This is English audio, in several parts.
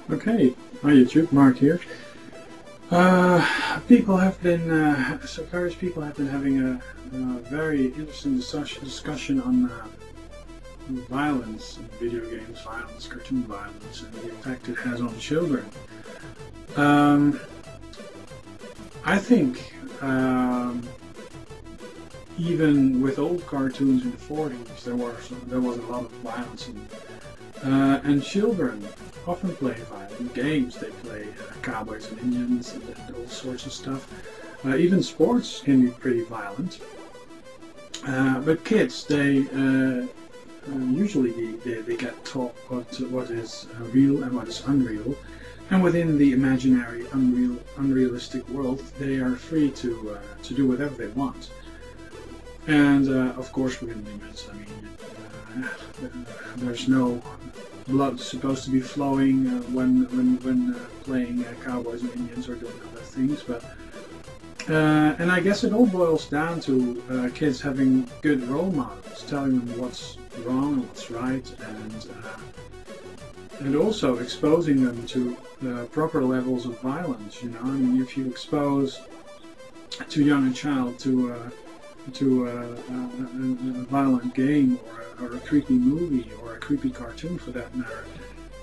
Okay, hi YouTube, Mark here. People have been, various people have been having a very interesting discussion on violence in video games, violence, cartoon violence, and the effect it has on children. I think even with old cartoons in the 40s, there was a lot of violence in and children often play violent games. They play cowboys and Indians and all sorts of stuff. Even sports can be pretty violent. But kids, they usually they get taught what is real and what is unreal. And within the imaginary, unrealistic world, they are free to do whatever they want. And of course, within limits. I mean, there's no blood supposed to be flowing when playing cowboys and Indians or doing other things. But and I guess it all boils down to kids having good role models, telling them what's wrong and what's right, and also exposing them to proper levels of violence. You know, I mean, if you expose too young a child to a violent game or a creepy movie or a creepy cartoon for that matter,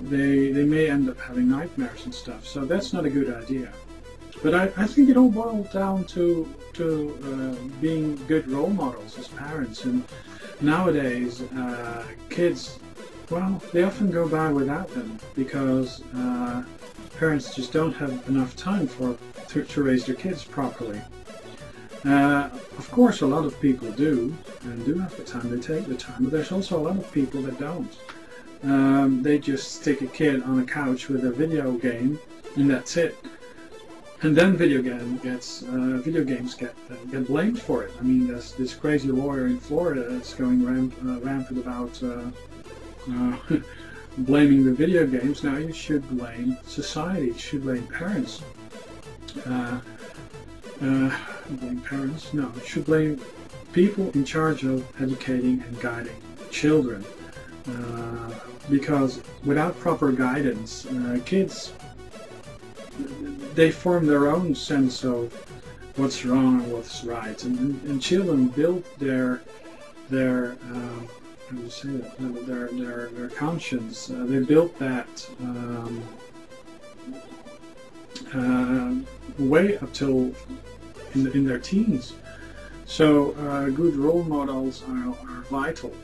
they may end up having nightmares and stuff. So that's not a good idea. But I think it all boils down to being good role models as parents. And nowadays, kids, well, they often go by without them because parents just don't have enough time to raise their kids properly. Of course, a lot of people do, and do have the time, they take the time, but there's also a lot of people that don't. They just stick a kid on a couch with a video game, and that's it. And then video games get blamed for it. I mean, there's this crazy lawyer in Florida that's going rampant about blaming the video games. Now, you should blame society, you should blame parents. Blame parents? No, you should blame people in charge of educating and guiding children. Because without proper guidance, kids, they form their own sense of what's wrong and what's right, and children build their how do you say that? Their conscience. They build that way up till in their teens. So good role models are vital,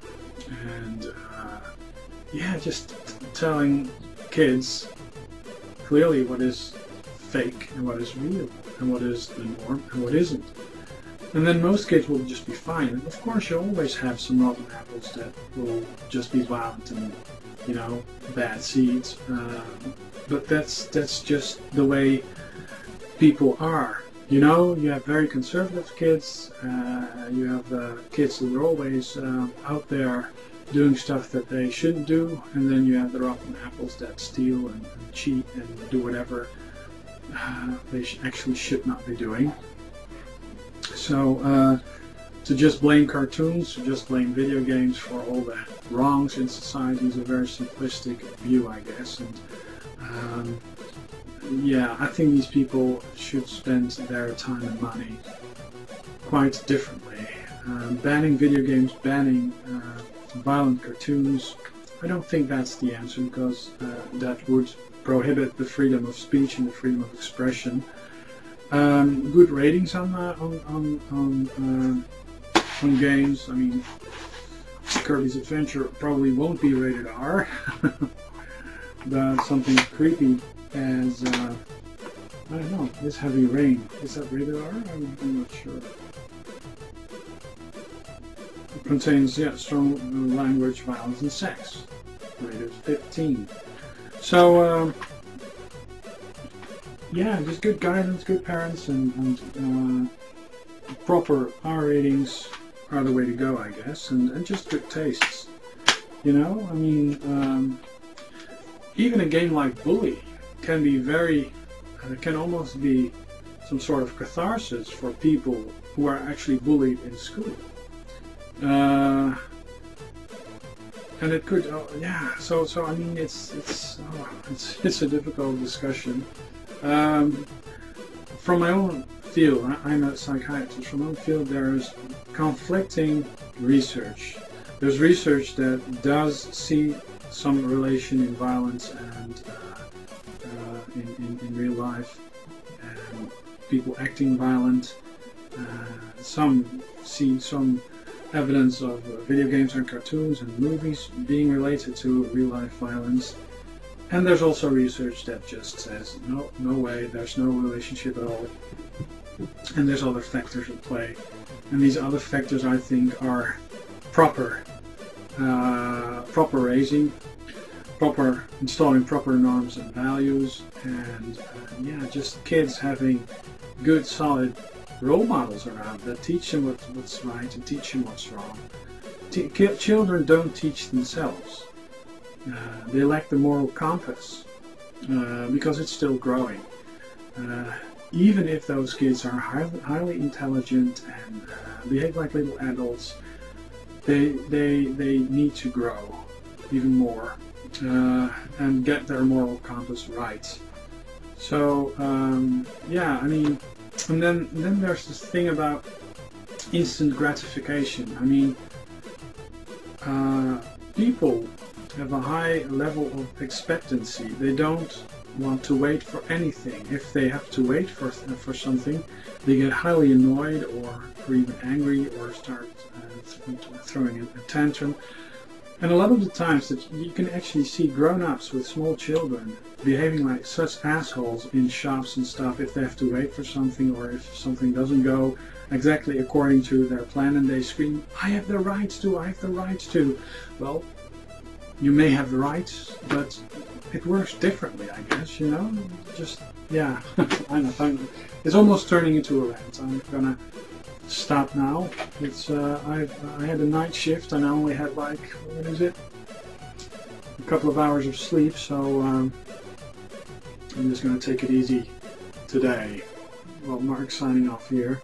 and yeah, just telling kids clearly what is fake and what is real and what is the norm and what isn't. And then most kids will just be fine. And of course, you always have some rotten apples that will just be violent and, you know, bad seeds. But that's just the way people are. You know, you have very conservative kids. You have kids that are always out there doing stuff that they shouldn't do, and then you have the rotten apples that steal and cheat and do whatever they actually should not be doing. So to just blame cartoons, to just blame video games for all the wrongs in society is a very simplistic view, I guess. And yeah, I think these people should spend their time and money quite differently. Banning video games, banning violent cartoons, I don't think that's the answer, because that would prohibit the freedom of speech and the freedom of expression. Good ratings on games. I mean, Kirby's Adventure probably won't be rated R, but something creepy as I don't know, This Heavy Rain, is that rated R? I'm not sure. It contains, yeah, strong language, violence, and sex. Rated 15. So, yeah, just good guidance, good parents, and proper R ratings are the way to go, I guess, and just good tastes. You know, I mean, even a game like Bully can be very, can almost be some sort of catharsis for people who are actually bullied in school. And it could, yeah. So I mean, it's a difficult discussion. From my own field, I'm a psychiatrist. From my own field, there's conflicting research. There's research that does see some relation in violence and in real life, and people acting violent. Some see some evidence of video games and cartoons and movies being related to real life violence. And there's also research that just says, no way, there's no relationship at all. And there's other factors at play. And these other factors, I think, are proper raising, installing proper norms and values, and yeah, just kids having good, solid role models around that teach them what's right and teach them what's wrong. Children don't teach themselves. They lack the moral compass because it's still growing. Even if those kids are highly intelligent and behave like little adults, they need to grow even more and get their moral compass right. So yeah, I mean, and then there's this thing about instant gratification. I mean, people have a high level of expectancy. They don't want to wait for anything. If they have to wait for something, they get highly annoyed or even angry or start throwing a tantrum. And a lot of the times that you can actually see grown-ups with small children behaving like such assholes in shops and stuff if they have to wait for something, or if something doesn't go exactly according to their plan and they scream, I have the rights to, I have the rights to. Well, you may have the rights, but it works differently, I guess, you know? Just, yeah, I know, it's almost turning into a rant. I'm gonna stop now. It's I had a night shift and I only had like, what is it? A couple of hours of sleep, so I'm just gonna take it easy today. Well, Mark signing off here.